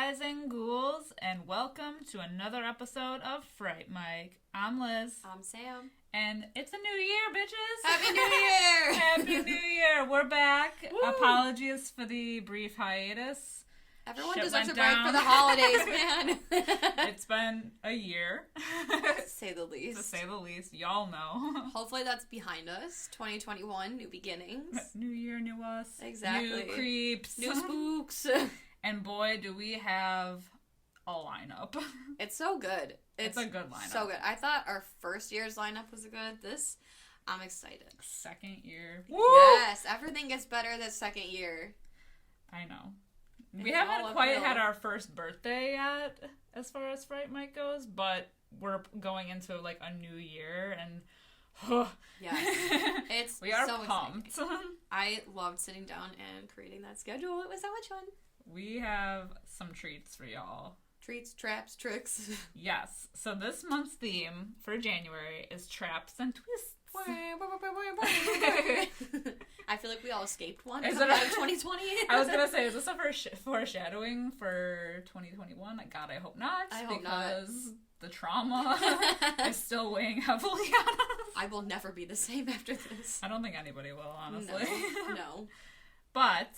guys and ghouls, and welcome to another episode of Fright Mike. I'm Liz. I'm Sam. And it's a new year, bitches! Happy New Year! Happy New Year! We're back. Woo! Apologies for the brief hiatus. Everyone Shit deserves a went break down. for the holidays, man. It's been a year. To say the least. To say the least. Y'all know. Hopefully that's behind us. 2021, new beginnings. New year, new us. Exactly. New creeps. New spooks. And boy, do we have a lineup. It's so good. It's a good lineup. So good. I thought our first year's lineup was good. This, I'm excited. Second year. Woo! Yes, everything gets better this second year. I know. It's We haven't all quite uphill. had our first birthday yet, as far as Fright Mike goes, but we're going into, like, a new year, and Yes. It's we are so pumped. exciting. I loved sitting down and creating that schedule. It was so much fun. We have some treats for y'all. Treats, traps, tricks. Yes. So this month's theme for January is traps and twists. I feel like we all escaped one Is coming it out of 2020. I was gonna say, is this a foreshadowing for 2021? God, I hope not. I hope not. Because the trauma is still weighing heavily on us. I will never be the same after this. I don't think anybody will, honestly. No. But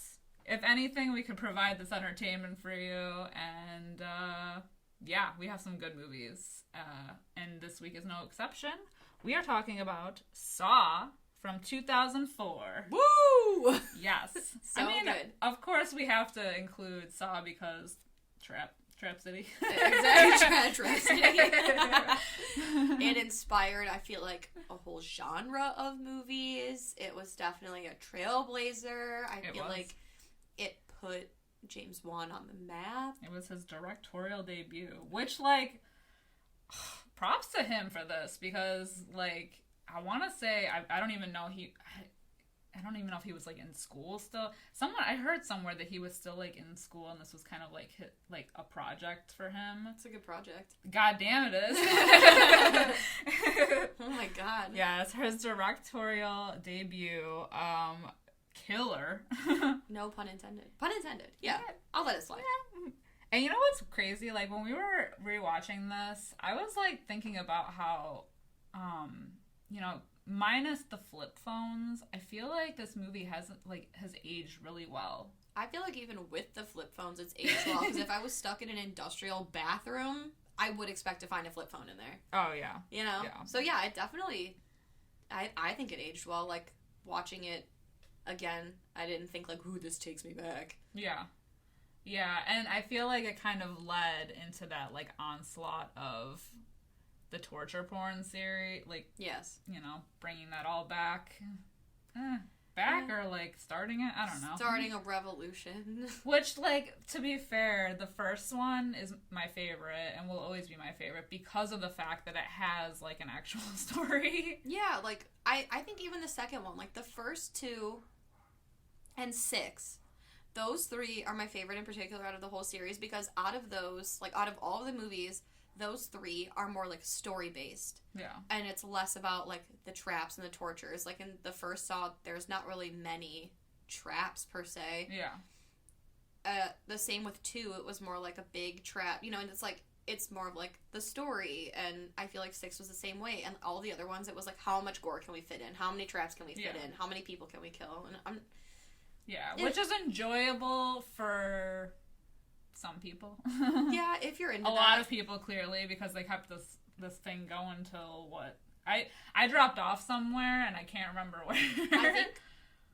if anything, we could provide this entertainment for you, and yeah, we have some good movies, and this week is no exception. We are talking about Saw from 2004. Woo! Yes. So good. Of course we have to include Saw because Trap City. Exactly. It inspired, I feel like, a whole genre of movies. It was definitely a trailblazer. I feel like it put James Wan on the map. It was his directorial debut, which, like, props to him for this, because, like, I want to say, I don't even know I don't even know if he was, like, in school still. I heard somewhere that he was still, like, in school, and this was kind of, like a project for him. It's a good project. God damn it is. Oh my god. Yeah, it's his directorial debut. Killer. No pun intended. Pun intended. Yeah. I'll let it slide. Yeah. And you know what's crazy? Like, when we were rewatching this, I was, like, thinking about how, you know, minus the flip phones, I feel like this movie has aged really well. I feel like even with the flip phones, it's aged well. Because if I was stuck in an industrial bathroom, I would expect to find a flip phone in there. Oh, yeah. You know? Yeah. So, yeah, it definitely... I think it aged well. Like, watching it again, I didn't think, like, ooh, this takes me back. Yeah. Yeah, and I feel like it kind of led into that, like, onslaught of the torture porn series. Like, yes. You know, bringing that all back. Or, like, starting it? I don't know. Starting a revolution. Which, like, to be fair, the first one is my favorite and will always be my favorite because of the fact that it has, like, an actual story. Yeah, like, I think even the second one, like, the first 2 and 6, those 3 are my favorite in particular out of the whole series, because out of those, like, out of all of the movies, those 3 are more, like, story-based. Yeah. And it's less about, like, the traps and the tortures. Like, in the first Saw, there's not really many traps, per se. Yeah. The same with 2, it was more like a big trap, you know, and it's, like, it's more of, like, the story, and I feel like 6 was the same way, and all the other ones, it was, like, how much gore can we fit in? How many traps can we fit in? How many people can we kill? And which is enjoyable for some people. Yeah, if you're into a lot of people, clearly, because they kept this thing going till what? I dropped off somewhere, and I can't remember where. I think,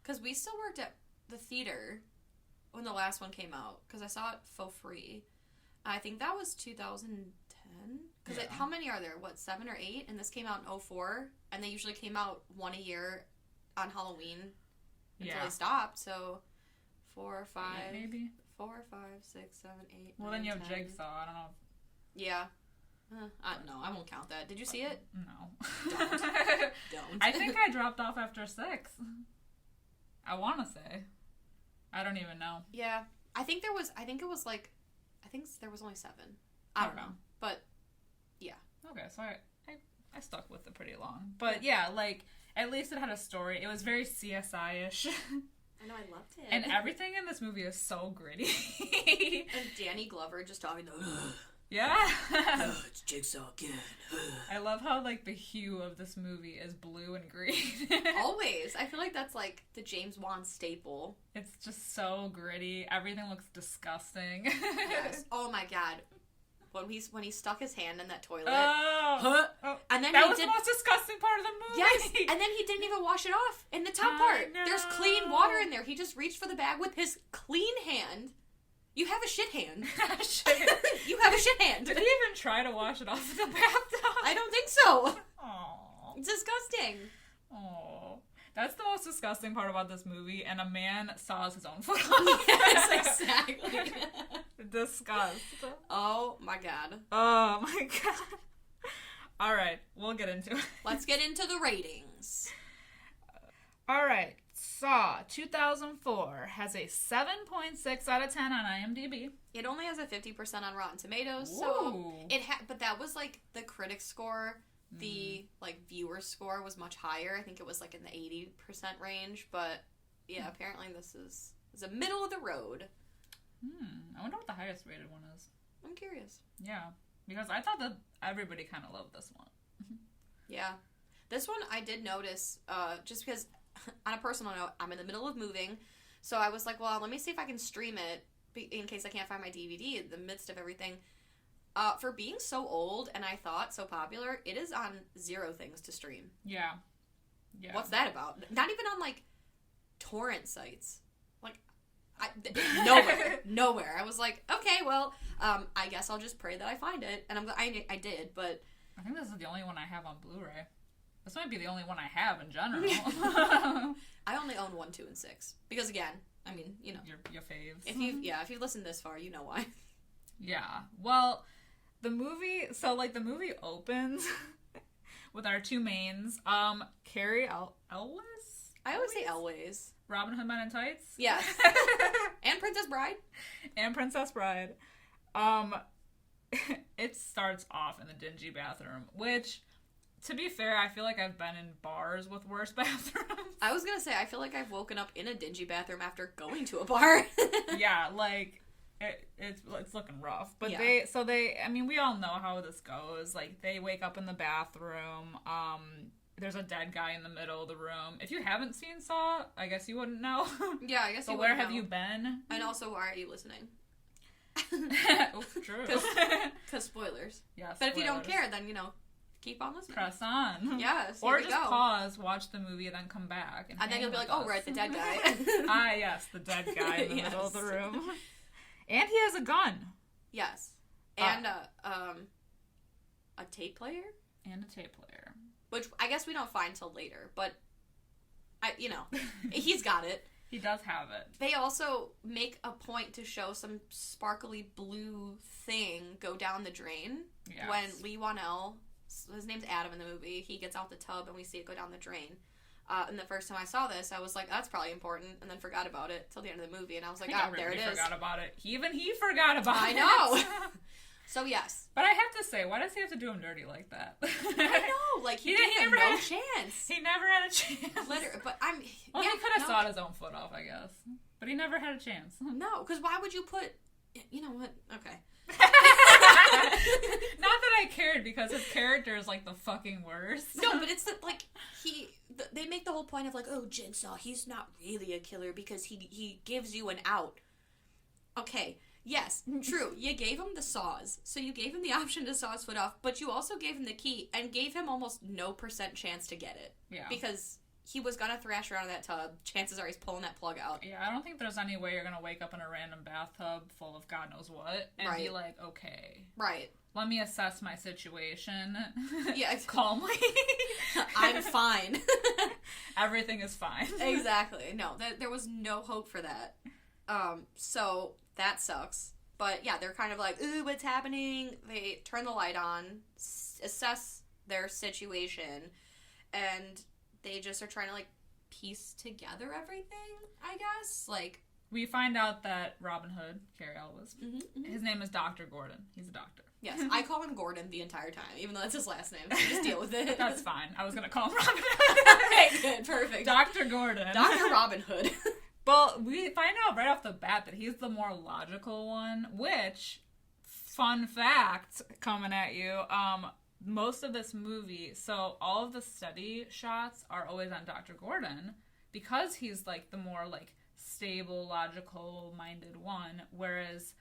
because we still worked at the theater when the last one came out, because I saw it for free. I think that was 2010. Because how many are there? What, 7 or 8? And this came out in 2004, and they usually came out one a year on Halloween until they stopped. So 4, 5, maybe 4, 5, 6, 7, 8. Well, 9, then you have 10. Jigsaw. I don't know. Yeah. No, I won't count that. Did you see it? No. Don't. I think I dropped off after 6. I want to say. I don't even know. Yeah. I think there was only 7. I don't know. But, yeah. Okay, so I stuck with it pretty long. But, yeah, like, at least it had a story. It was very CSI-ish. I know, I loved it. And everything in this movie is so gritty. And Danny Glover just talking to Yeah. it's Jigsaw again. I love how, like, the hue of this movie is blue and green. Always. I feel like that's, like, the James Wan staple. It's just so gritty. Everything looks disgusting. Yes. Oh, my God. When he stuck his hand in that toilet. Oh. And then that was the most disgusting part of the movie. Yes. And then he didn't even wash it off in the top part. No. There's clean water in there. He just reached for the bag with his clean hand. You have a shit hand. You have a shit hand. Did he even try to wash it off in the bathtub? I don't think so. Aww. It's disgusting. Aww. That's the most disgusting part about this movie, and a man saws his own foot off. Yes, exactly. Disgust. Oh my God. Oh my God. Alright, we'll get into it. Let's get into the ratings. Alright, Saw 2004 has a 7.6 out of 10 on IMDb. It only has a 50% on Rotten Tomatoes, Ooh. so but that was like the critic score. The like viewer score was much higher. I think it was like in the 80% range, but yeah, apparently this is a middle of the road. I wonder what the highest rated one is. I'm curious. Yeah, because I thought that everybody kind of loved this one. Yeah. This one I did notice, just because on a personal note, I'm in the middle of moving, so I was like, well, let me see if I can stream it in case I can't find my DVD in the midst of everything. For being so old and I thought so popular, it is on 0 things to stream. Yeah. What's that about? Not even on, like, torrent sites. Like, nowhere. I was like, okay, well, I guess I'll just pray that I find it. And I did, but... I think this is the only one I have on Blu-ray. This might be the only one I have in general. I only own 1, 2, and 6. Because, again, I mean, you know. Your faves. If you've listened this far, you know why. Yeah. Well... The movie opens with our two mains, Carrie Elwes? I always say Elways. Robin Hood Men in Tights? Yes. And Princess Bride. It starts off in the dingy bathroom, which, to be fair, I feel like I've been in bars with worse bathrooms. I was gonna say, I feel like I've woken up in a dingy bathroom after going to a bar. Yeah, like... It's looking rough, but yeah. we all know how this goes. Like, they wake up in the bathroom. There's a dead guy in the middle of the room. If you haven't seen Saw, I guess you wouldn't know. Yeah, I guess. But where have you been? And also, why are you listening? True. Because spoilers. Yeah. But if you don't care, then keep on listening. Press on. Yes. Or just pause, watch the movie, and then come back. And then you'll be like, oh, right, the dead guy. Yes, the dead guy in the middle of the room. And he has a gun. Yes. And a tape player? And a tape player. Which I guess we don't find till later, but he's got it. He does have it. They also make a point to show some sparkly blue thing go down the drain. Yes. When Lee Wanell, his name's Adam in the movie, he gets out the tub and we see it go down the drain. And the first time I saw this, I was like, that's probably important, and then forgot about it till the end of the movie, and I was like, there it is. Forgot about it. Even he forgot about it. I know. So, yes. But I have to say, why does he have to do him dirty like that? I know. Like, he didn't have no chance. He never had a chance. Literally. But he could have sawed his own foot off, I guess. But he never had a chance. No, because why would you put... You know what? Okay. Not that I cared, because his character is like the fucking worst. No, but it's they make the whole point of like, oh, Jigsaw, he's not really a killer because he gives you an out. Okay, yes, true. You gave him the saws, so you gave him the option to saw his foot off, but you also gave him the key and gave him almost no % chance to get it. Yeah. Because he was gonna thrash around in that tub. Chances are he's pulling that plug out. Yeah, I don't think there's any way you're gonna wake up in a random bathtub full of God knows what and be like, okay. Right. Let me assess my situation. Yeah. Calmly. I'm fine. Everything is fine. Exactly. No, there was no hope for that. So that sucks. But yeah, they're kind of like, ooh, what's happening? They turn the light on, assess their situation, and they just are trying to, like, piece together everything, I guess. Like, we find out that Robin Hood, Carrie Elwes, his name is Dr. Gordon. He's a doctor. Yes, I call him Gordon the entire time, even though that's his last name, so just deal with it. That's fine. I was going to call him Robin Hood. Okay, good, perfect. Dr. Gordon. Dr. Robin Hood. Well, we find out right off the bat that he's the more logical one, which, fun fact coming at you, most of this movie, so all of the study shots are always on Dr. Gordon because he's like the more like stable, logical minded one, whereas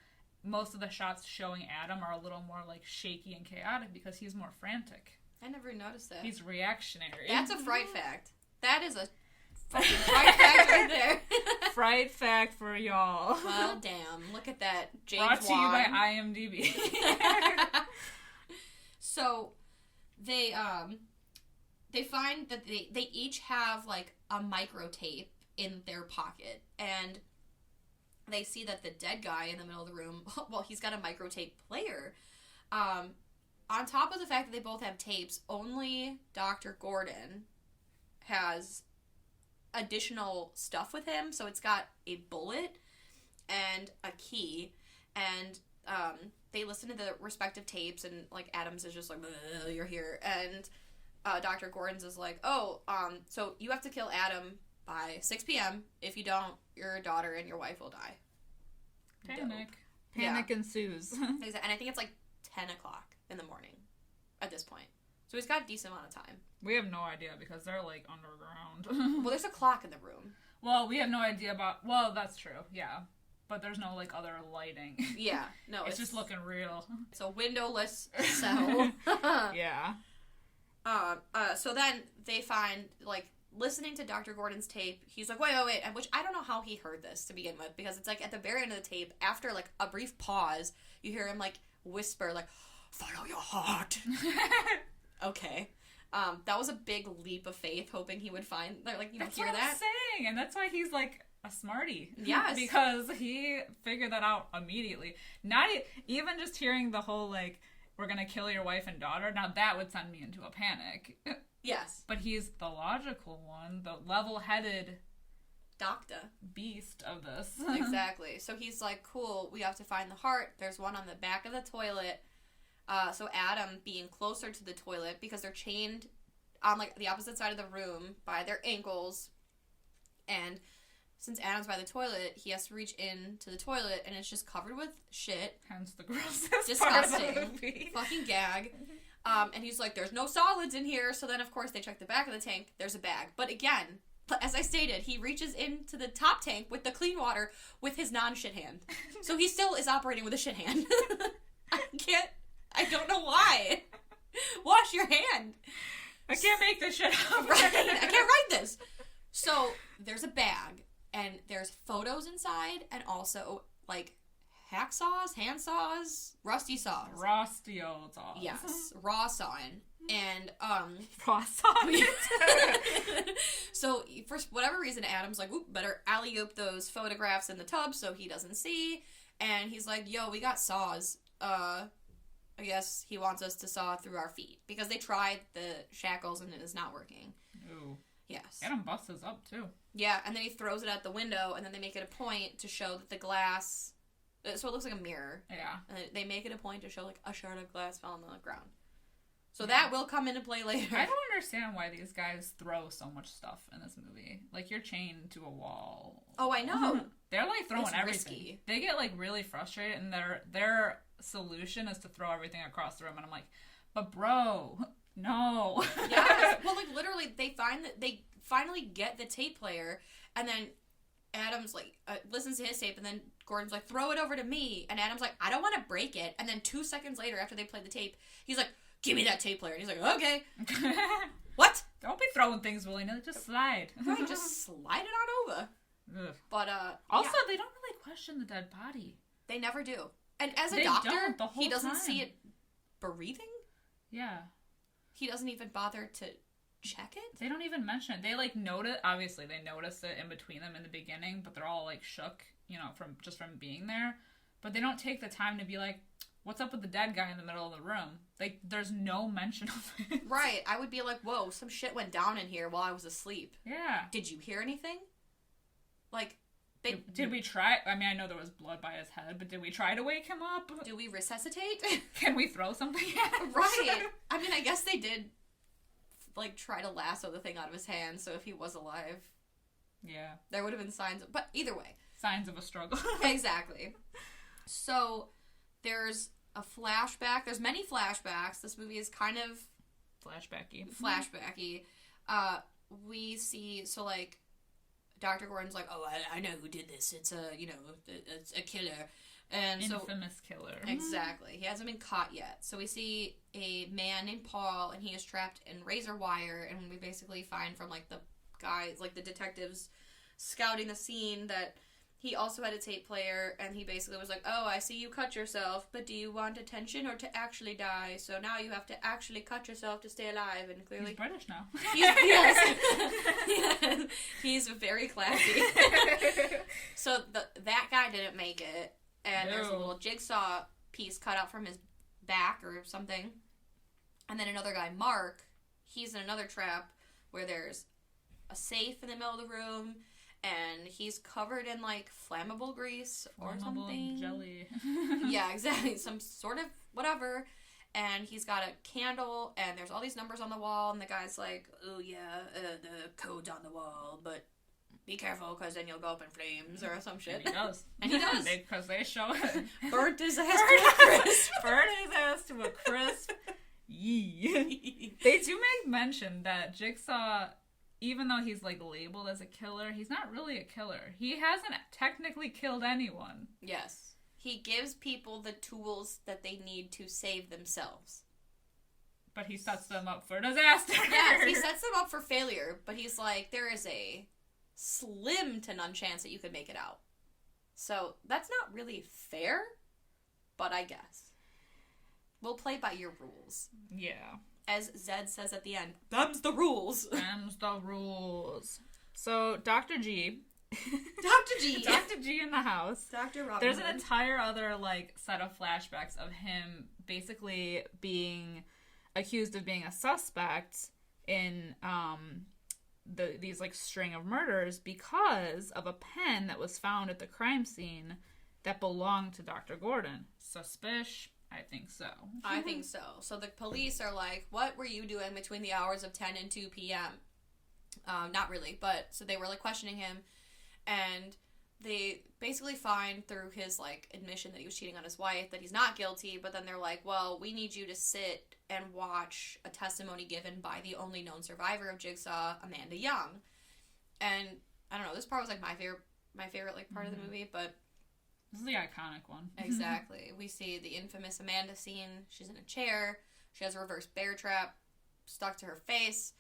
most of the shots showing Adam are a little more like shaky and chaotic because he's more frantic. I never noticed that. He's reactionary. That's a fright fact. That is a fucking fright fact right there. Fright fact for y'all. Well, damn. Look at that. James Brought to Wan. you by IMDb. So, they find that they each have, like, a micro tape in their pocket. And they see that the dead guy in the middle of the room, well, he's got a micro tape player. On top of the fact that they both have tapes, only Dr. Gordon has additional stuff with him. So it's got a bullet and a key. And they listen to the respective tapes, and, like, Adams is just like, you're here. And Dr. Gordon's is like, so you have to kill Adam by 6 p.m. If you don't, your daughter and your wife will die. Panic ensues. And I think it's like 10 o'clock in the morning at this point. So he's got a decent amount of time. We have no idea because they're like underground. Well, there's a clock in the room. Well, we have no idea about... Well, that's true, yeah. But there's no like other lighting. Yeah, no. It's just looking real. It's a windowless cell. Yeah. So then they find, like, listening to Dr. Gordon's tape, he's like, wait, which I don't know how he heard this to begin with, because it's like at the very end of the tape, after like a brief pause, you hear him like whisper, like, follow your heart. Okay. That was a big leap of faith, hoping he would find, like, that's hear what that. I'm saying, and that's why he's like a smarty. Yes. Because he figured that out immediately. Not even just hearing the whole like, we're gonna kill your wife and daughter, now that would send me into a panic. Yes. But he's the logical one, the level-headed Doctor. Beast of this. Exactly. So he's like, cool, we have to find the heart. There's one on the back of the toilet. So Adam, being closer to the toilet, because they're chained on like the opposite side of the room by their ankles, and since Adam's by the toilet, he has to reach into the toilet, and it's just covered with shit. Hence the grossest Disgusting. part of the movie. Fucking gag. And he's like, there's no solids in here. So then, of course, they check the back of the tank. There's a bag. But again, as I stated, he reaches into the top tank with the clean water with his non-shit hand. So he still is operating with a shit hand. I don't know why. Wash your hand. I can't make this shit up. Right? I can't write this. So there's a bag, and there's photos inside, and also, like, hacksaws, handsaws, rusty saws. Rusty old saws. Yes, raw sawing. And, raw sawing. So, for whatever reason, Adam's like, oop, better alley-oop those photographs in the tub so he doesn't see. And he's like, yo, we got saws. I guess he wants us to saw through our feet. Because they tried the shackles and it is not working. Ooh. Yes. Adam busts us up, too. Yeah, and then he throws it at the window, and then they make it a point to show that the glass... So it looks like a mirror. Yeah. And they make it a point to show, like, a shard of glass fell on the ground. So that will come into play later. I don't understand why these guys throw so much stuff in this movie. Like, you're chained to a wall. Oh, I know. They're, like, throwing It's everything. risky. They get, like, really frustrated, and their solution is to throw everything across the room. And I'm like, but bro, no. Yes. Well, like, literally, they finally get the tape player, and then Adam's like, listens to his tape, and then Gordon's like, throw it over to me. And Adam's like, I don't want to break it. And then 2 seconds later, after they play the tape, he's like, give me that tape player. And he's like, okay. What? Don't be throwing things willy-nilly. Just slide. Right, just slide it on over. Ugh. But, also, yeah, they don't really question the dead body. they never do. And as a They doctor, don't the whole he doesn't time. see it breathing. Yeah. He doesn't even bother to check it. They don't even mention it. They, like, notice... Obviously, they notice it in between them in the beginning, but they're all, like, shook, you know, from being there. But they don't take the time to be like, what's up with the dead guy in the middle of the room? Like, there's no mention of it. Right. I would be like, whoa, some shit went down in here while I was asleep. Yeah. Did you hear anything? Like, Did we try... I mean, I know there was blood by his head, but did we try to wake him up? do we resuscitate? Can we throw something at him? Right. I mean, I guess they did, like, try to lasso the thing out of his hand, so if he was alive, Yeah. There would have been signs, but either way. Signs of a struggle. Exactly. So, there's a flashback. There's many flashbacks. This movie is kind of... Flashbacky. We see, so, like, Dr. Gordon's like, oh, I know who did this. It's it's a killer. And Infamous killer. Exactly. He hasn't been caught yet. So we see a man named Paul, and he is trapped in razor wire, and we basically find from, like, the guys, like, the detectives scouting the scene that he also had a tape player, and he basically was like, oh, I see you cut yourself, but do you want attention or to actually die? So now you have to actually cut yourself to stay alive, and clearly... He's British now. Yes. He's very classy. So that guy didn't make it, and there's a little jigsaw piece cut out from his back or something. And then another guy, Mark, he's in another trap where there's a safe in the middle of the room, and he's covered in, like, flammable grease or something. Jelly. Yeah, exactly. Some sort of whatever. And he's got a candle, and there's all these numbers on the wall, and the guy's like, oh, yeah, the code's on the wall, but be careful, because then you'll go up in flames or some shit. And he does. And he does. Because they show it. Burnt his ass to a crisp. Burnt his ass to a crisp. Yee. They do make mention that Jigsaw... Even though he's, like, labeled as a killer, he's not really a killer. He hasn't technically killed anyone. Yes. He gives people the tools that they need to save themselves. But he sets them up for disaster. Yes, he sets them up for failure, but he's like, there is a slim to none chance that you could make it out. So, that's not really fair, but I guess. We'll play by your rules. Yeah. As Zed says at the end, them's the rules. Them's the rules. So, Dr. G. Dr. G. Dr. G in the house. Dr. Robin. There's an entire other, like, set of flashbacks of him basically being accused of being a suspect in these, like, string of murders because of a pen that was found at the crime scene that belonged to Dr. Gordon. Suspicious. I think so. I think so. So the police are like, what were you doing between the hours of 10 and 2 p.m.? Not really, but so they were, like, questioning him, and they basically find through his, like, admission that he was cheating on his wife that he's not guilty, but then they're like, well, we need you to sit and watch a testimony given by the only known survivor of Jigsaw, Amanda Young. And I don't know, this part was, like, my favorite like, part of the movie, but this is the iconic one. Exactly. We see the infamous Amanda scene. She's in a chair. She has a reverse bear trap stuck to her face.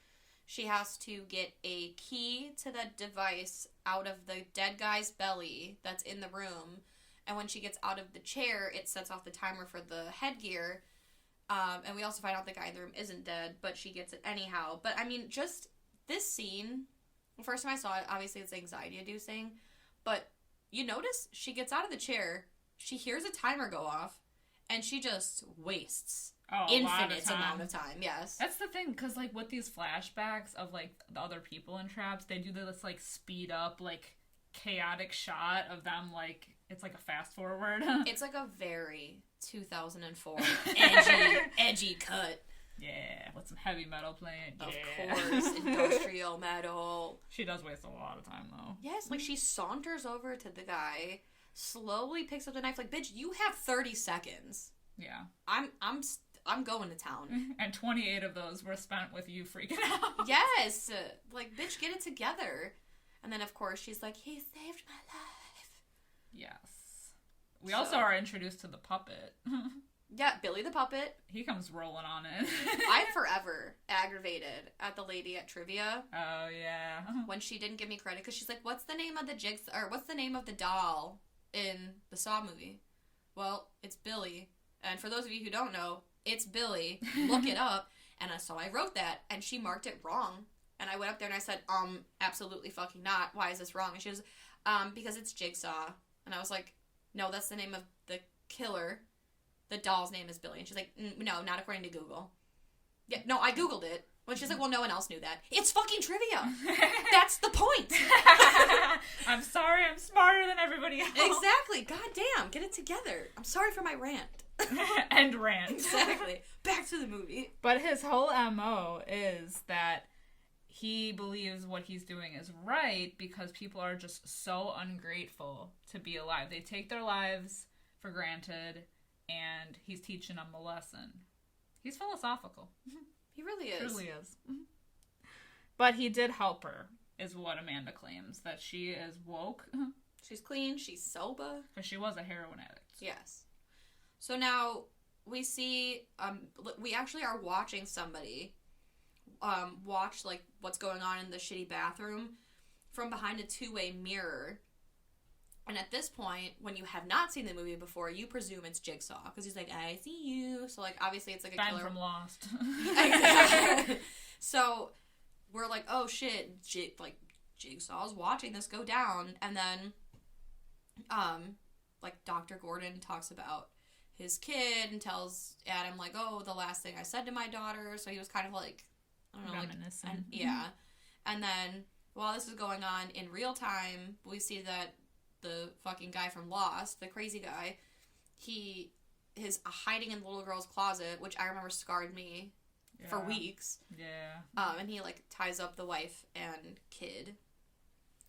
She has to get a key to that device out of the dead guy's belly that's in the room. And when she gets out of the chair, it sets off the timer for the headgear. And we also find out the guy in the room isn't dead, but she gets it anyhow. But, I mean, just this scene, the first time I saw it, obviously it's anxiety-inducing, but you notice she gets out of the chair, she hears a timer go off, and she just wastes infinite amount of time. Yes. That's the thing, because, like, with these flashbacks of, like, the other people in traps, they do this, like, speed up, like, chaotic shot of them, like, it's like a fast forward. It's like a very 2004 edgy cut. Yeah, with some heavy metal playing. Yeah. Of course, industrial metal. She does waste a lot of time, though. Yes, like, she saunters over to the guy, slowly picks up the knife, like, bitch, you have 30 seconds. Yeah. I'm going to town. And 28 of those were spent with you freaking out. Yes! Like, bitch, get it together. And then, of course, she's like, he saved my life. Yes. We also are introduced to the puppet. Yeah, Billy the puppet. He comes rolling on it. I'm forever aggravated at the lady at trivia. Oh, yeah. When she didn't give me credit, because she's like, what's the name of the what's the name of the doll in the Saw movie? Well, it's Billy. And for those of you who don't know, it's Billy. Look it up. And so I wrote that, and she marked it wrong. And I went up there and I said, absolutely fucking not. Why is this wrong? And she was, because it's Jigsaw. And I was like, no, that's the name of the killer. The doll's name is Billy. And she's like, no, not according to Google. Yeah, no, I Googled it. When she's like, well, no one else knew that. It's fucking trivia. That's the point. I'm sorry, I'm smarter than everybody else. Exactly. God damn, get it together. I'm sorry for my rant. And rant. Exactly. Back to the movie. But his whole MO is that he believes what he's doing is right because people are just so ungrateful to be alive. They take their lives for granted, and he's teaching them a lesson. He's philosophical. He really is. Truly is. But he did help her, is what Amanda claims. That she is woke. She's clean. She's sober. Because she was a heroin addict. Yes. So now we see, we actually are watching somebody watch, like, what's going on in the shitty bathroom from behind a two-way mirror. And at this point, when you have not seen the movie before, you presume it's Jigsaw. Because he's like, I see you. So, like, obviously it's like a Ben killer. from Lost. Exactly. So, we're like, oh shit, Jigsaw's watching this go down. And then, like, Dr. Gordon talks about his kid and tells Adam, like, oh, the last thing I said to my daughter. So he was kind of like, I don't know, reminiscent. like, yeah. And then, while this is going on in real time, we see that the fucking guy from Lost, the crazy guy, he is hiding in the little girl's closet, which I remember scarred me for weeks. Yeah. And he, like, ties up the wife and kid.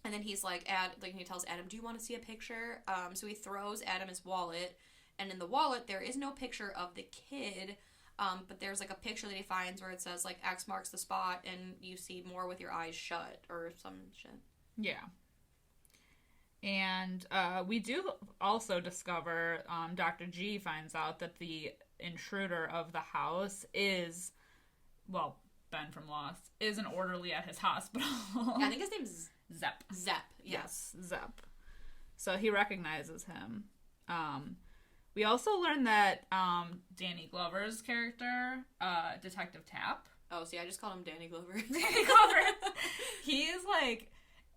And then he's like, he tells Adam, do you want to see a picture? So he throws Adam his wallet, and in the wallet there is no picture of the kid, but there's, like, a picture that he finds where it says, like, X marks the spot, and you see more with your eyes shut, or some shit. Yeah. And we do also discover, Dr. G finds out that the intruder of the house is, well, Ben from Lost, is an orderly at his hospital. Yeah, I think his name's Zepp. Zepp, yes. Zepp. So he recognizes him. We also learn that Danny Glover's character, Detective Tapp. Oh, see, I just called him Danny Glover. Danny Glover. He is, like,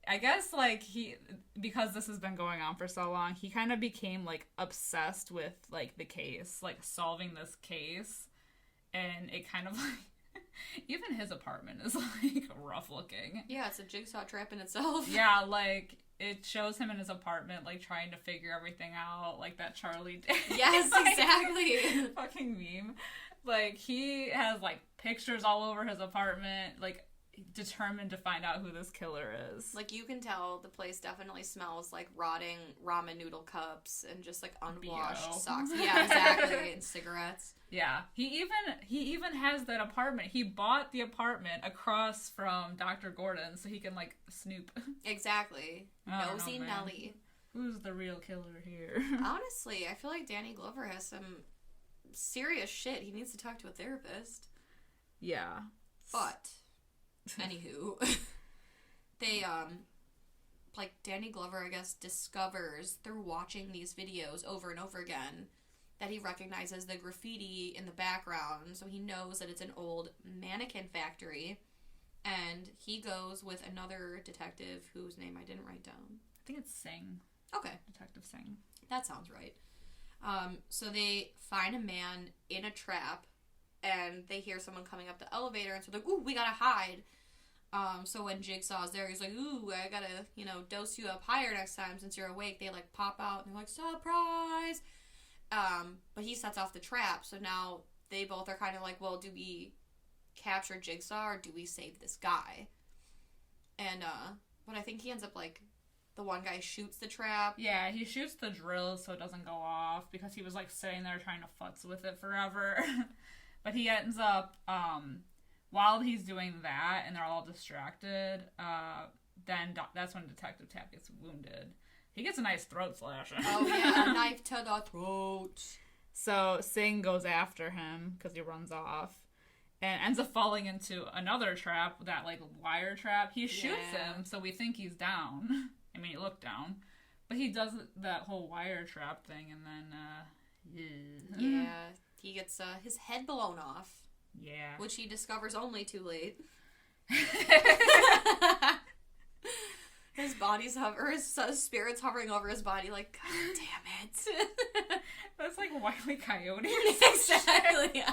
I guess, like, because this has been going on for so long, he kind of became, like, obsessed with, like, the case, like, solving this case, and it kind of, like, even his apartment is, like, rough looking. Yeah, it's a jigsaw trap in itself. Yeah, like, it shows him in his apartment, like, trying to figure everything out, like that Charlie Day. Yes, like, exactly. Fucking meme. Like, he has, like, pictures all over his apartment, like, determined to find out who this killer is. Like, you can tell the place definitely smells like rotting ramen noodle cups and just, like, unwashed BO. socks. Yeah, exactly. And cigarettes. Yeah. He even has that apartment. He bought the apartment across from Dr. Gordon so he can, like, snoop. Exactly. Nosy Nelly. Who's the real killer here? Honestly, I feel like Danny Glover has some serious shit. He needs to talk to a therapist. Yeah. But anywho, they, like, Danny Glover, I guess, discovers through watching these videos over and over again that he recognizes the graffiti in the background, so he knows that it's an old mannequin factory, and he goes with another detective whose name I didn't write down. I think it's Singh. Okay. Detective Singh. That sounds right. So they find a man in a trap, and they hear someone coming up the elevator, and so they're like, ooh, we gotta hide. So when Jigsaw's there, he's like, ooh, I gotta, dose you up higher next time since you're awake. They, like, pop out, and they're like, surprise! But he sets off the trap, so now they both are kind of like, well, do we capture Jigsaw, or do we save this guy? And, but I think he ends up, like, the one guy shoots the trap. Yeah, he shoots the drill so it doesn't go off, because he was, like, sitting there trying to futz with it forever. But he ends up, while he's doing that, and they're all distracted, then that's when Detective Tapp gets wounded. He gets a nice throat slash. Oh, yeah, a knife to the throat. So Singh goes after him, because he runs off, and ends up falling into another trap, that, like, wire trap. He shoots him, so we think he's down. I mean, he looked down. But he does that whole wire trap thing, and then, yeah, he gets his head blown off. Yeah. Which he discovers only too late. His body's his spirit's hovering over his body like, God damn it. That's like Wile E. Coyote. Exactly.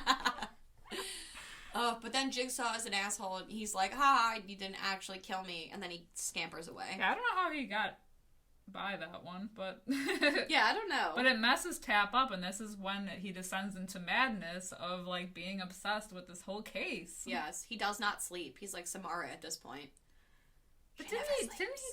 But then Jigsaw is an asshole, and he's like, ha, you didn't actually kill me, and then he scampers away. Yeah, I don't know how he got buy that one, but yeah, I don't know. But it messes Tap up, and this is when he descends into madness of like being obsessed with this whole case. Yes, he does not sleep. He's like Samara at this point. But didn't he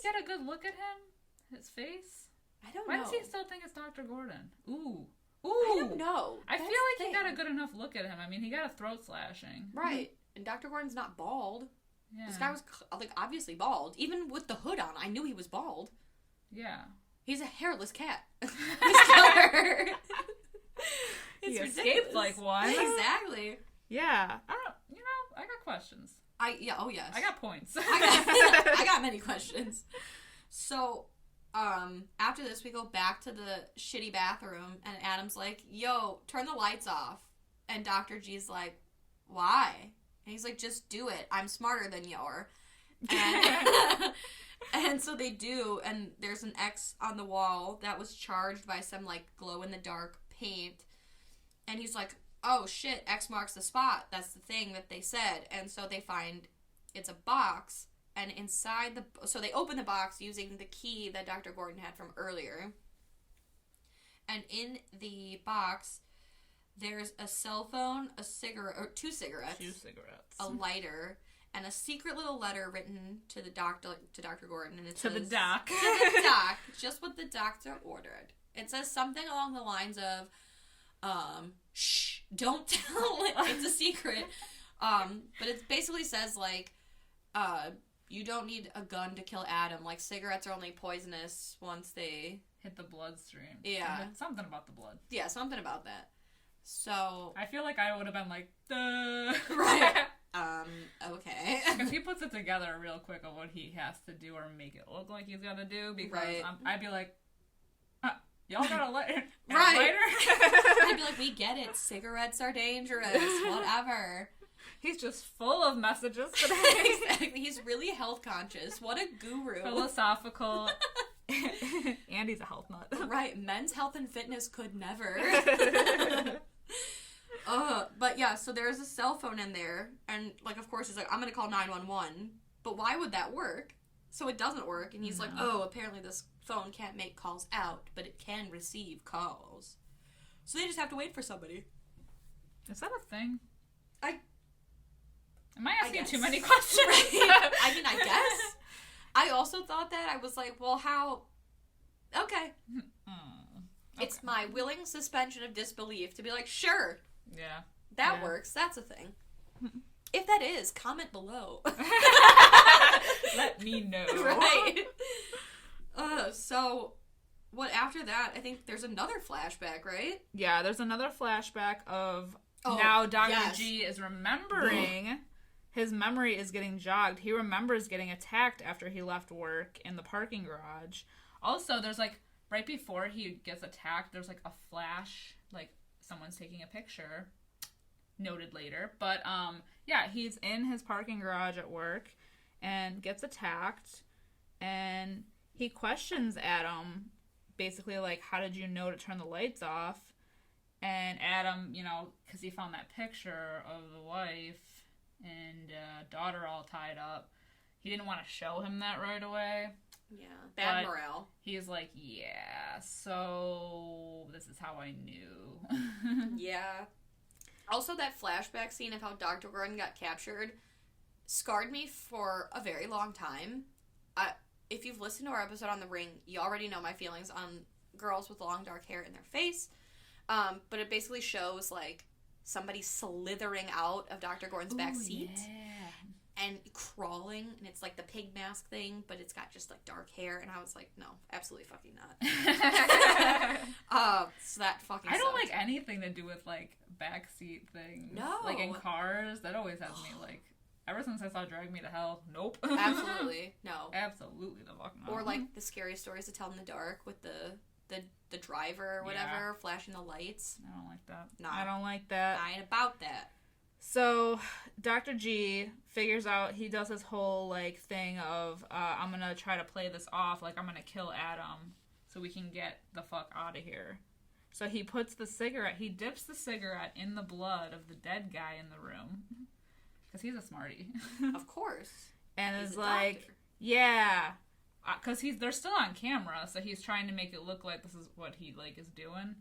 get a good look at him? His face? I don't know. Why does he still think it's Dr. Gordon? Ooh. I don't know. I feel like he got a good enough look at him. I mean, he got a throat slashing. Right. And Dr. Gordon's not bald. Yeah. This guy was, like, obviously bald. Even with the hood on, I knew he was bald. Yeah. He's a hairless cat. This killer. He escaped like one. Exactly. Yeah. I don't, I got questions. Oh yes. I got points. I got many questions. So, after this, we go back to the shitty bathroom, and Adam's like, yo, turn the lights off. And Dr. G's like, why? And he's like, just do it. I'm smarter than you are. And, and so they do, and there's an X on the wall that was charged by some, like, glow-in-the-dark paint. And he's like, oh, shit, X marks the spot. That's the thing that they said. And so they find it's a box. And inside so they open the box using the key that Dr. Gordon had from earlier. And in the box, there's a cell phone, a cigarette, or two cigarettes, a lighter, and a secret little letter written to Dr. Gordon. And it says, the doc. To the doc, just what the doctor ordered. It says something along the lines of, shh, don't tell it, it's a secret. But it basically says, like, you don't need a gun to kill Adam. Like, cigarettes are only poisonous once they hit the bloodstream. Yeah. Something about the blood. Yeah, something about that. So I feel like I would have been like, duh. Right. Okay. Because he puts it together real quick of what he has to do or make it look like he's got to do. Because I'd be like, y'all got a lighter? Right. I'd be like, we get it. Cigarettes are dangerous. Whatever. He's just full of messages today. Exactly. He's really health conscious. What a guru. Philosophical. And he's a health nut. Right. Men's health and fitness could never. But yeah, so there's a cell phone in there. And, like, of course, he's like, I'm going to call 911. But why would that work? So it doesn't work. And he's like, oh, apparently this phone can't make calls out, but it can receive calls. So they just have to wait for somebody. Is that a thing? Am I I asking guess. too many questions? Right. I mean, I guess. I also thought that. I was like, well, how? Okay. It's my willing suspension of disbelief to be like, sure. Yeah. That works. That's a thing. If that is, comment below. Let me know. Right. So, what after that? I think there's another flashback, right? Yeah, there's another flashback of now Dr. G is remembering. His memory is getting jogged. He remembers getting attacked after he left work in the parking garage. Also, there's like, right before he gets attacked, there's like a flash, like someone's taking a picture. Noted later. But, yeah, he's in his parking garage at work and gets attacked. And he questions Adam, basically like, how did you know to turn the lights off? And Adam, because he found that picture of the wife and daughter all tied up, he didn't want to show him that right away. Yeah, bad morale. He's like, yeah, so this is how I knew. Yeah. Also, that flashback scene of how Dr. Gordon got captured scarred me for a very long time. If you've listened to our episode on The Ring, you already know my feelings on girls with long dark hair in their face. But it basically shows, like, somebody slithering out of Dr. Gordon's back seat. Yeah. And crawling, and it's like the pig mask thing, but it's got just, like, dark hair, and I was like, no, absolutely fucking not. So that fucking I don't sucked. like anything to do with, like, backseat things. No. Like, in cars, that always has me, like, ever since I saw Drag Me to Hell, nope. Absolutely, no. Absolutely the fuck no. Or, like, the scariest stories to tell in the dark with the driver or whatever, flashing the lights. I don't like that. No. I don't like that. I ain't about that. So, Dr. G figures out, he does his whole, like, thing of, I'm gonna try to play this off, like, I'm gonna kill Adam so we can get the fuck out of here. So he dips the cigarette in the blood of the dead guy in the room. Because he's a smarty. Of course. And he's is like, doctor. yeah, because they're still on camera, so he's trying to make it look like this is what he like is doing.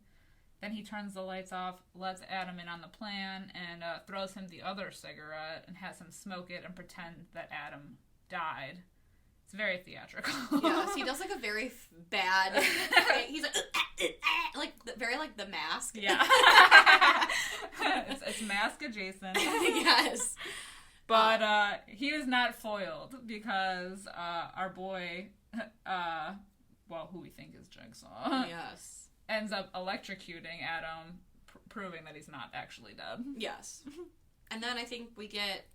Then he turns the lights off, lets Adam in on the plan, and throws him the other cigarette and has him smoke it and pretend that Adam died. It's very theatrical. Yes, he does like a very bad. He's like very like The Mask. Yeah, it's Mask adjacent. Yes, but he was not foiled because our boy, who we think is Jigsaw, yes, ends up electrocuting Adam, proving that he's not actually dead. Yes, and then I think we get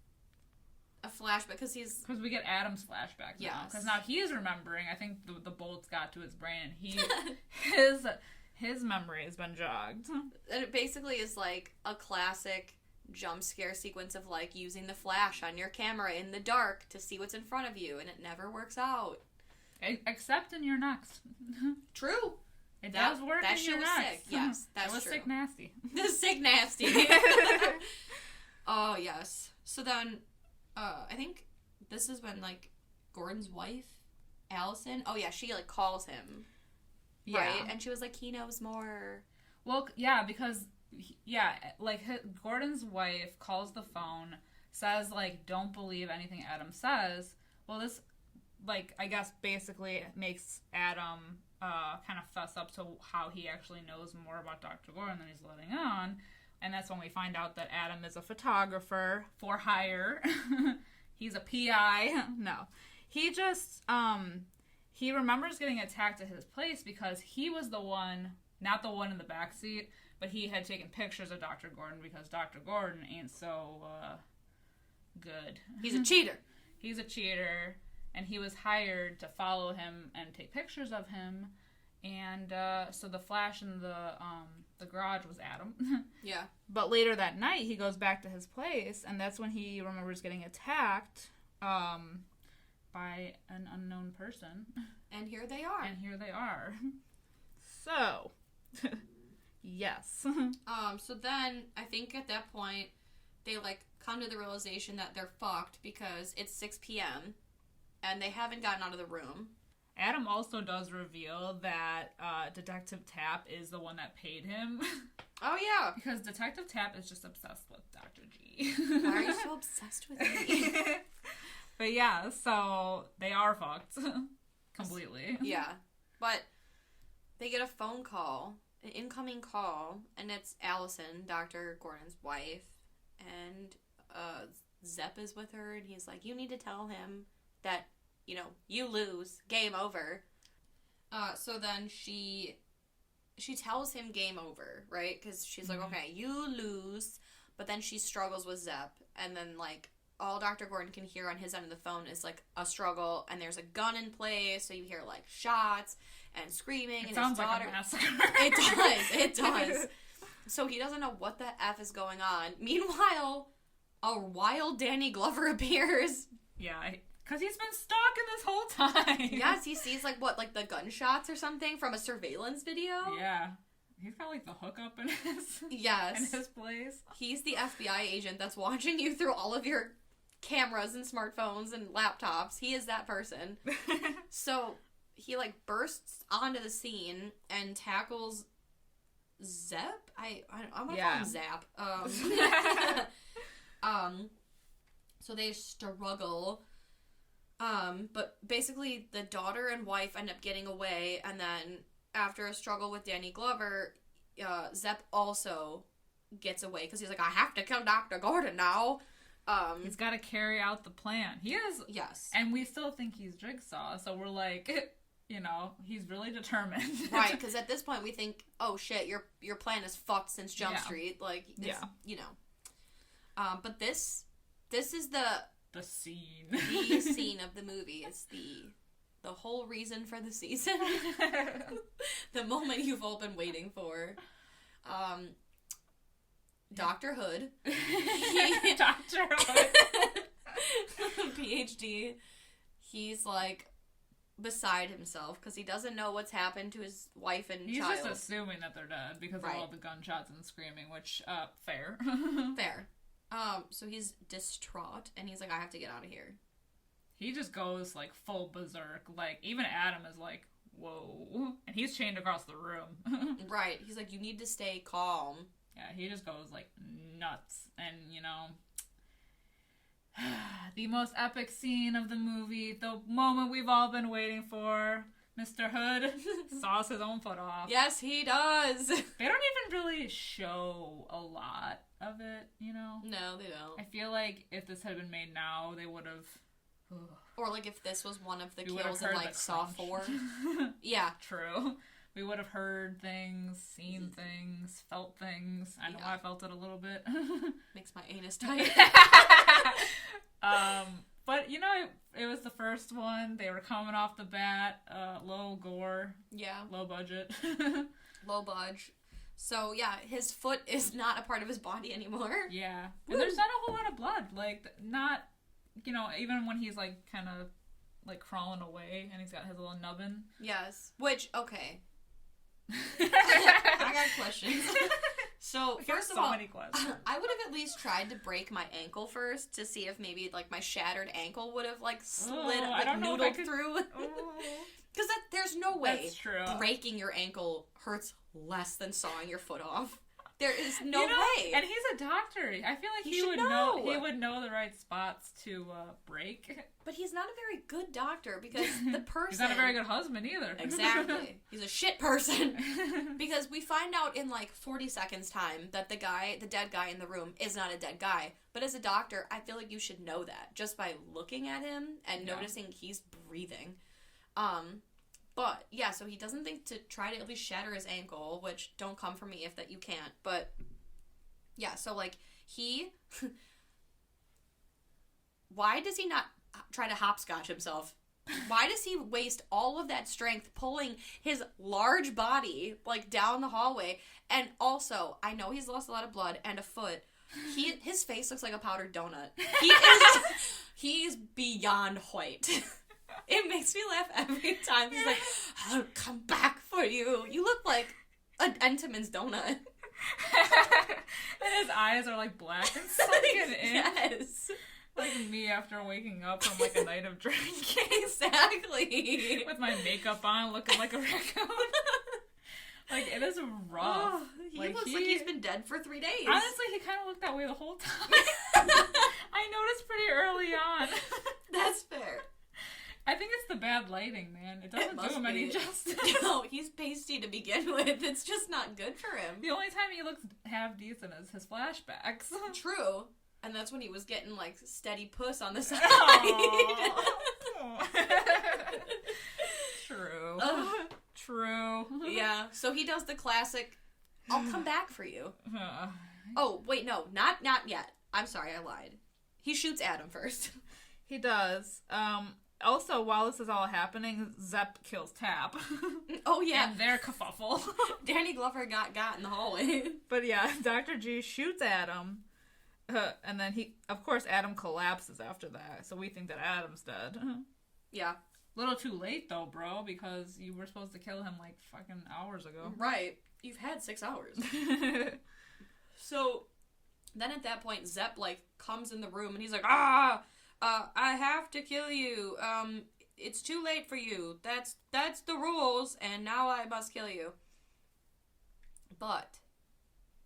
a flashback because we get Adam's flashback now. Because now he's remembering. I think the bolts got to his brain. His memory has been jogged. And it basically is like a classic jump scare sequence of like using the flash on your camera in the dark to see what's in front of you, and it never works out. Except in your next. True. It does work that in your was next. Sick. Yes, that's true. It was sick nasty. The sick nasty. Oh yes. So then. I think this is when, like, Gordon's wife, Allison, she, like, calls him, right? And she was like, he knows more. Well, yeah, because, Gordon's wife calls the phone, says, like, don't believe anything Adam says. Well, this, like, I guess basically makes Adam kind of fess up to how he actually knows more about Dr. Gordon than he's letting on. And that's when we find out that Adam is a photographer for hire. He's a PI. No. He just, he remembers getting attacked at his place because he was the one, not the one in the backseat, but he had taken pictures of Dr. Gordon because Dr. Gordon ain't so, good. He's a cheater. He's a cheater, and he was hired to follow him and take pictures of him. And so the flash in the garage was Adam. Yeah. But later that night, he goes back to his place, and that's when he remembers getting attacked by an unknown person. And here they are. So, yes. So then, I think at that point, they, like, come to the realization that they're fucked because it's 6 p.m., and they haven't gotten out of the room. Adam also does reveal that Detective Tapp is the one that paid him. Oh, yeah. Because Detective Tapp is just obsessed with Dr. G. Why are you so obsessed with me? But yeah, so they are fucked. Completely. Yeah. But they get a phone call, an incoming call, and it's Allison, Dr. Gordon's wife, and Zepp is with her, and he's like, you need to tell him that you lose. Game over. So then she tells him game over, right? Because she's like, okay, you lose. But then she struggles with Zepp. And then, like, all Dr. Gordon can hear on his end of the phone is, like, a struggle. And there's a gun in play. So you hear, like, shots and screaming. It and sounds his daughter... like a massacre. It does. So he doesn't know what the F is going on. Meanwhile, a wild Danny Glover appears. Yeah, because he's been stalking this whole time. Yes, he sees, like the gunshots or something from a surveillance video. Yeah. He's got, like, the hookup in his... Yes. In his place. He's the FBI agent that's watching you through all of your cameras and smartphones and laptops. He is that person. So, he, like, bursts onto the scene and tackles Zepp? I want to call him Zap. So they struggle... but basically the daughter and wife end up getting away, and then after a struggle with Danny Glover, Zepp also gets away because he's like, I have to kill Dr. Gordon now. He's got to carry out the plan. He is. Yes. And we still think he's Jigsaw, so we're like, he's really determined. Right, because at this point we think, oh shit, your plan is fucked since Jump Street. Like, it's, but this is the scene. The scene of the movie. It's the whole reason for the season. The moment you've all been waiting for. Dr. Hood. Dr. Hood. PhD. He's like beside himself because he doesn't know what's happened to his wife and child. He's just assuming that they're dead because of all the gunshots and screaming, which, fair. Fair. So he's distraught, and he's like, I have to get out of here. he just goes, like, full berserk. Like, even Adam is like, whoa. And he's chained across the room. Right. He's like, you need to stay calm. Yeah, he just goes, like, nuts. And, you know, the most epic scene of the movie, the moment we've all been waiting for, Mr. Hood saws his own foot off. Yes, he does. They don't even really show a lot of it, you know? No, they don't. I feel like if this had been made now, they would have... Or, like, if this was one of the We kills in, like, Saw 4. Yeah. True. We would have heard things, seen things, felt things. I know I felt it a little bit. Makes my anus tight. But, you know, it was the first one. They were coming off the bat. Low gore. Yeah. Low budget. Low budge. So, yeah, his foot is not a part of his body anymore. Yeah. And there's not a whole lot of blood. Like, not, you know, even when he's, like, kind of, like, crawling away and he's got his little nubbin. Yes. Which, okay. I got questions. So, first of all, many questions. I would have at least tried to break my ankle first to see if maybe, like, my shattered ankle would have, like, slid, noodled through. Because there's no way That's true. breaking your ankle hurts less than sawing your foot off. There is no way. And he's a doctor. I feel like he would know. He would know the right spots to break. But he's not a very good doctor because the person... He's not a very good husband either. Exactly. He's a shit person. Because we find out in like 40 seconds time that the dead guy in the room is not a dead guy. But as a doctor, I feel like you should know that just by looking at him and noticing he's breathing. But, yeah, so he doesn't think to try to at least shatter his ankle, which don't come for me if that you can't. But, yeah, so, like, why does he not try to hopscotch himself? Why does he waste all of that strength pulling his large body, like, down the hallway? And also, I know he's lost a lot of blood and a foot. His face looks like a powdered donut. He's beyond white. It makes me laugh every time. He's like, I'll come back for you. You look like an Entenmann's donut. And his eyes are like black and sunken in. Yes. Like me after waking up from like a night of drinking. Exactly. With my makeup on, looking like a raccoon. Like, it is rough. Oh, he looks like he's been dead for 3 days. Honestly, he kind of looked that way the whole time. I noticed pretty early on. That's fair. I think it's the bad lighting, man. It doesn't do him any justice. No, he's pasty to begin with. It's just not good for him. The only time he looks half decent is his flashbacks. True. And that's when he was getting, like, steady puss on the side. True. True. Yeah, so he does the classic, I'll come back for you. Oh, wait, no, not yet. I'm sorry, I lied. He shoots Adam first. He does. Also, while this is all happening, Zepp kills Tap. Oh, yeah. And their kerfuffle. Danny Glover got in the hallway. But yeah, Dr. G shoots Adam. And then of course, Adam collapses after that. So we think that Adam's dead. Yeah. Little too late, though, bro, because you were supposed to kill him, like, fucking hours ago. Right. You've had 6 hours. So, then at that point, Zepp, like, comes in the room, and he's like, I have to kill you. It's too late for you. That's the rules, and now I must kill you. But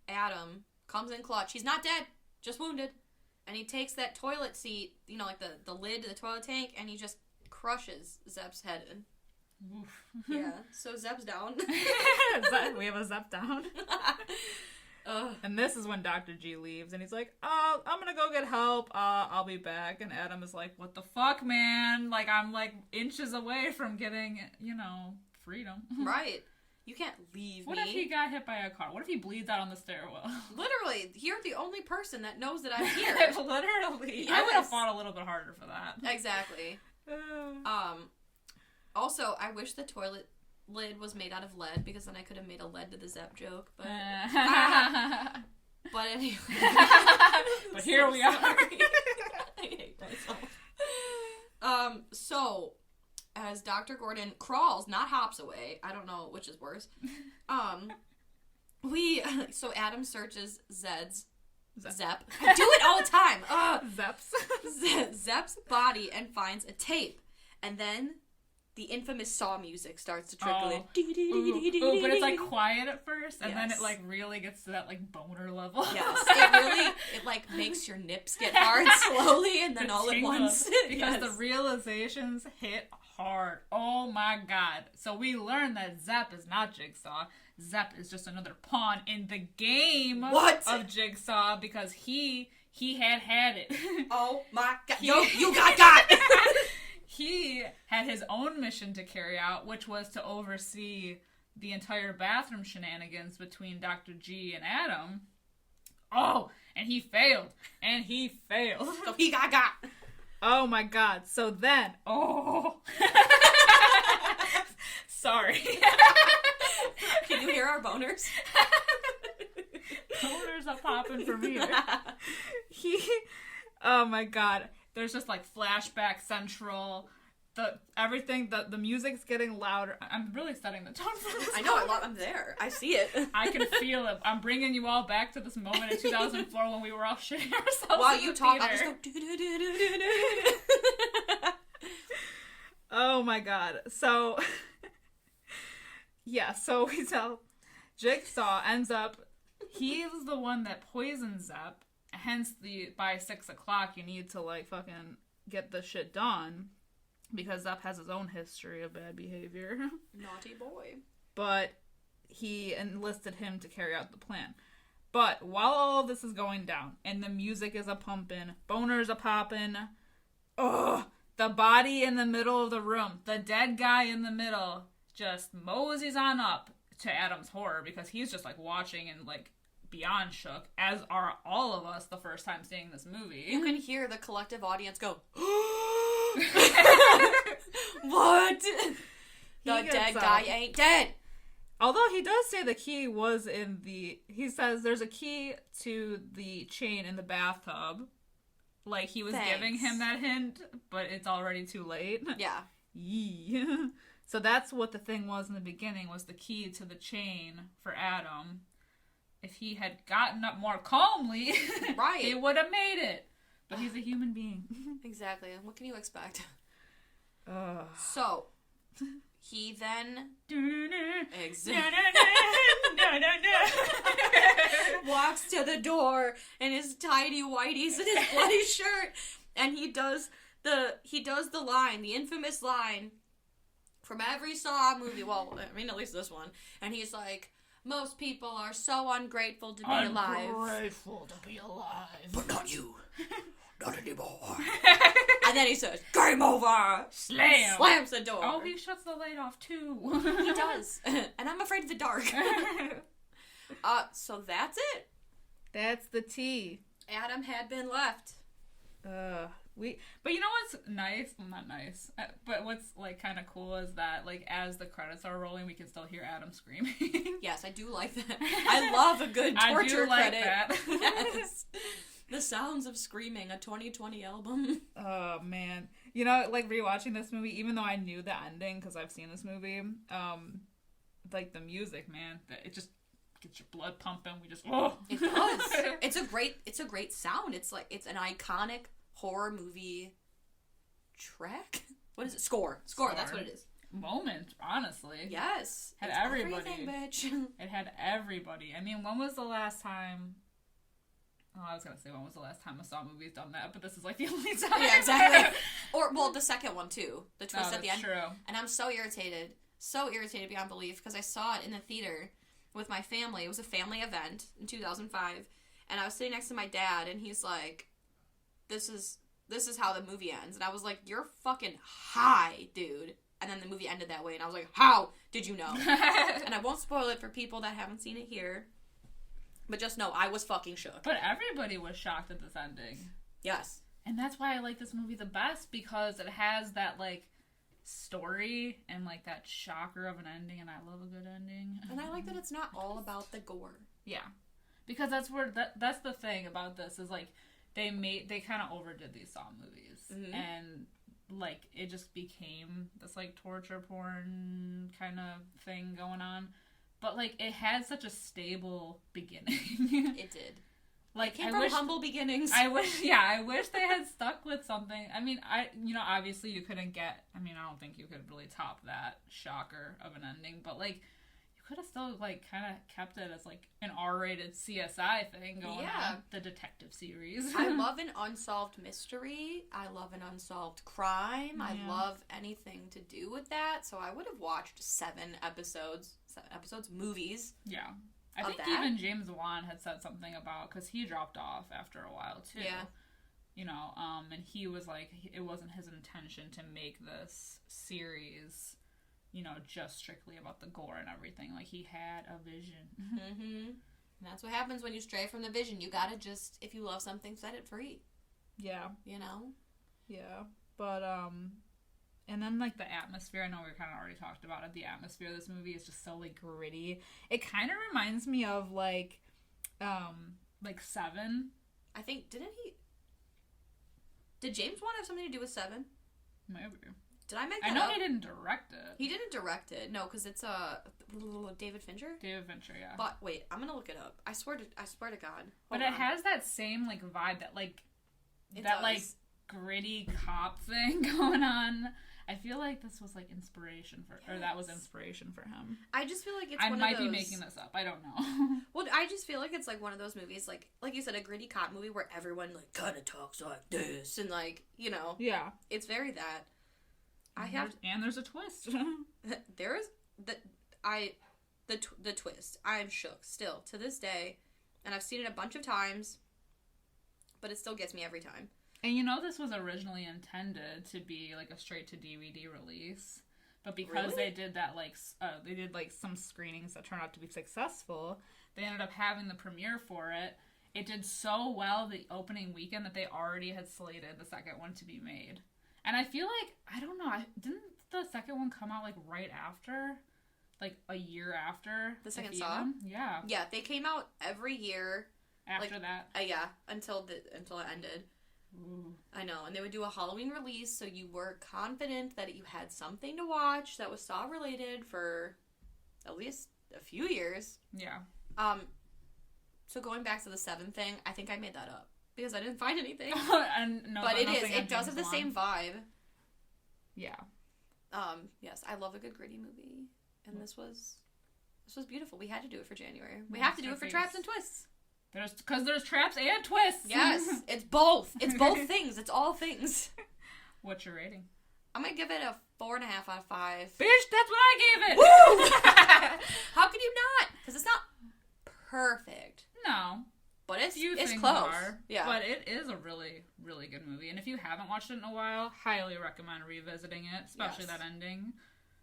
Adam comes in clutch. He's not dead, just wounded. And he takes that toilet seat, you know, like the lid to the toilet tank, and he just crushes Zepp's head in. Oof. Yeah, so Zepp's down. We have a Zepp down. And this is when Dr. G leaves, and he's like, oh, I'm gonna go get help, I'll be back. And Adam is like, what the fuck, man? Like, I'm, like, inches away from getting, you know, freedom. Right. You can't leave What me. if he got hit by a car? What if he bleeds out on the stairwell? Literally, you're the only person that knows that I'm here. Literally. Yes. I would have fought a little bit harder for that. Exactly. Also, I wish the toilet lid was made out of lead, because then I could have made a lead to the Zepp joke, but but anyway. But here we are. I hate myself. So as Dr. Gordon crawls, not hops away, I don't know which is worse. So Adam searches Zed's Zepp. I do it all the time. Zepp's body and finds a tape. And then the infamous Saw music starts to trickle in. But it's like quiet at first, and then it like really gets to that like boner level. Yes, it like makes your nips get hard slowly, and then all at once. Because the realizations hit hard. Oh my god. So we learned that Zepp is not Jigsaw. Zepp is just another pawn in the game of Jigsaw, because he had it. Oh my god. Yo, you got He had his own mission to carry out, which was to oversee the entire bathroom shenanigans between Dr. G and Adam. Oh, and he failed. So he got. Oh my god. So then, sorry. Can you hear our boners? Boners are popping from here. Oh my god. There's just like flashback central. The music's getting louder. I'm really setting the tone for this. I know, I'm there. I see it. I can feel it. I'm bringing you all back to this moment in 2004 when we were all shitting ourselves. While you talk, I'll just go do. Oh my god. So, yeah, so we tell Jigsaw ends up, he's the one that poisons Zepp. Hence, by 6 o'clock, you need to, like, fucking get the shit done. Because Zepp has his own history of bad behavior. Naughty boy. But he enlisted him to carry out the plan. But while all of this is going down, and the music is a-pumping, boners a-popping, the body in the middle of the room, the dead guy in the middle, just moseys on up to Adam's horror, because he's just, like, watching and, like, beyond shook, as are all of us the first time seeing this movie. You can hear the collective audience go, what? The dead guy ain't dead. Although he does say the key was in he says there's a key to the chain in the bathtub. Like, he was giving him that hint, but it's already too late. Yeah. Yeah. So that's what the thing was in the beginning, was the key to the chain for Adam. If he had gotten up more calmly, right, he would have made it. But he's a human being. Exactly. What can you expect? So, he then walks to the door in his tidy whities and his bloody shirt, and he does the line, the infamous line from every Saw movie. Well, I mean, at least this one. And he's like, most people are so ungrateful to be alive. Ungrateful to be alive. But not you. Not anymore. And then he says, game over. Slam. Slams the door. Oh, he shuts the light off too. He does. And I'm afraid of the dark. So that's it. That's the tea. Adam had been left. But you know what's nice? Well, not nice. But what's, like, kind of cool is that, like, as the credits are rolling, we can still hear Adam screaming. Yes, I do like that. I love a good torture credit. I do like that. Yes. The sounds of screaming, a 2020 album. Oh, man. You know, like, rewatching this movie, even though I knew the ending, because I've seen this movie, like, the music, man, it just gets your blood pumping. We just, It does. It's a great sound. It's like, it's an iconic horror movie track? What is it? Score. That's what it is. Moment, honestly. Yes. Had everybody. Everything, bitch. It had everybody. I mean, when was the last time... Oh, I was going to say when was the last time a Saw movie's done that, but this is like the only time. Yeah, exactly. Or, well, the second one, too. The twist at the end. True. And I'm so irritated beyond belief, because I saw it in the theater with my family. It was a family event in 2005, and I was sitting next to my dad, and he's like, this is how the movie ends. And I was like, you're fucking high, dude. And then the movie ended that way, and I was like, how did you know? And I won't spoil it for people that haven't seen it here. But just know, I was fucking shook. But everybody was shocked at this ending. Yes. And that's why I like this movie the best, because it has that, like, story and, like, that shocker of an ending, and I love a good ending. And I like that it's not all about the gore. Yeah. Because that's where, that's the thing about this, is, like, they kind of overdid these Saw movies. Mm-hmm. And, like, it just became this, like, torture porn kind of thing going on. But, like, it had such a stable beginning. It did. Like, came from humble beginnings. I wish they had stuck with something. I mean, obviously you couldn't get, I don't think you could really top that shocker of an ending, but, like, you could have still, like, kind of kept it as, like, an R-rated CSI thing going on. The detective series. I love an unsolved mystery. I love an unsolved crime. Yeah. I love anything to do with that. So I would have watched 7 episodes, movies. Yeah. I think even James Wan had said something about, because he dropped off after a while, too. Yeah. And he was like, it wasn't his intention to make this series, just strictly about the gore and everything. Like, he had a vision. Mm-hmm. And that's what happens when you stray from the vision. You gotta just, if you love something, set it free. Yeah. Yeah. But, and then, like, the atmosphere, I know we kind of already talked about it, the atmosphere of this movie is just so, like, gritty. It kind of reminds me of, like, Seven. I think, did James Wan have something to do with Seven? Maybe. Did I make that up? I know he didn't direct it. He didn't direct it, no, because it's, David Fincher? David Fincher, yeah. But, wait, I'm gonna look it up. I swear to God. But it has that same, like, vibe that, like, like, gritty cop thing going on. I feel like this was, like, inspiration or that was inspiration for him. I just feel like it's one of those... I might be making this up. I don't know. Well, I just feel like it's, like, one of those movies, like you said, a gritty cop movie where everyone, like, kind of talks like this, and, like, Yeah. It's very that. And there's a twist. There is... The twist. I'm shook, still, to this day, and I've seen it a bunch of times, but it still gets me every time. And this was originally intended to be, like, a straight-to-DVD release. But because they did that, like, some screenings that turned out to be successful, they ended up having the premiere for it. It did so well the opening weekend that they already had slated the second one to be made. And I feel like, I don't know, didn't the second one come out, like, right after? Like, a year after? The second Saw? Yeah. Yeah, they came out every year. After that? Yeah, until it ended. Ooh. I know, and they would do a Halloween release, so you were confident that you had something to watch that was Saw related for at least a few years. Yeah. So going back to the 7 thing, I think I made that up because I didn't find anything. But it does have the same vibe. Yeah. Yes, I love a good gritty movie, and this was beautiful. We had to do it for January. We have to do it for traps and twists. Because there's traps and twists. Yes, it's both. It's both things. It's all things. What's your rating? I'm going to give it a 4.5 out of 5. Bitch, that's what I gave it. Woo! How could you not? Because it's not perfect. No. But it's close. Yeah. But it is a really, really good movie. And if you haven't watched it in a while, highly recommend revisiting it, especially that ending.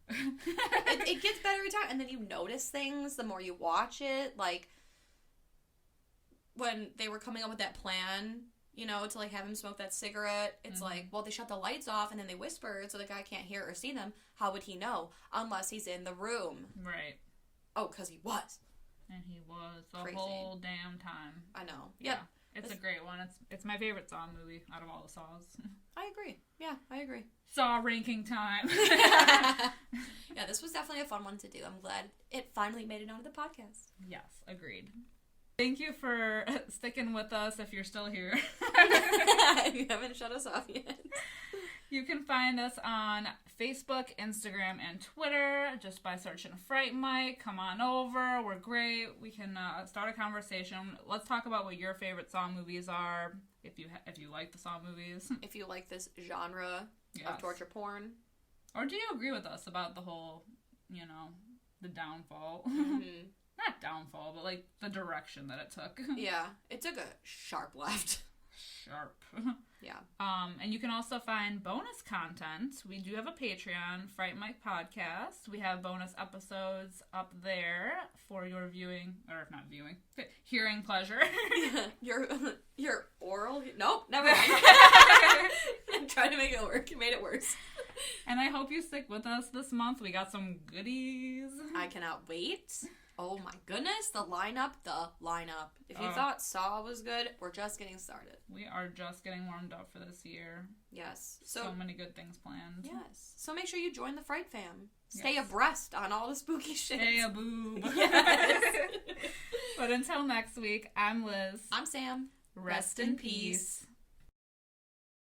It gets better every time. And then you notice things the more you watch it. Like, when they were coming up with that plan, to, like, have him smoke that cigarette, it's like, well, they shut the lights off and then they whispered so the guy can't hear or see them. How would he know? Unless he's in the room. Right. Oh, because he was. And he was the whole damn time. I know. Yeah. It's a great one. It's my favorite Saw movie out of all the Saws. I agree. Yeah, I agree. Saw ranking time. Yeah, this was definitely a fun one to do. I'm glad it finally made it onto the podcast. Yes, agreed. Thank you for sticking with us if you're still here. You haven't shut us off yet. You can find us on Facebook, Instagram, and Twitter just by searching Fright Mike. Come on over. We're great. We can start a conversation. Let's talk about what your favorite Saw movies are, if you like the Saw movies. If you like this genre of torture porn. Or do you agree with us about the whole, the downfall? Mm-hmm. Not downfall, but, like, the direction that it took. Yeah, it took a sharp left. Sharp. Yeah. And you can also find bonus content. We do have a Patreon, Fright Mike Podcast. We have bonus episodes up there for your hearing pleasure. Your oral... Nope, never mind. I'm trying to make it work. You made it worse. And I hope you stick with us this month. We got some goodies. I cannot wait. Oh my goodness, the lineup. If you thought Saw was good, we're just getting started. We are just getting warmed up for this year. Yes. So many good things planned. Yes. So make sure you join the Fright Fam. Stay abreast on all the spooky shit. Stay a boob. Yes. But until next week, I'm Liz. I'm Sam. Rest in peace.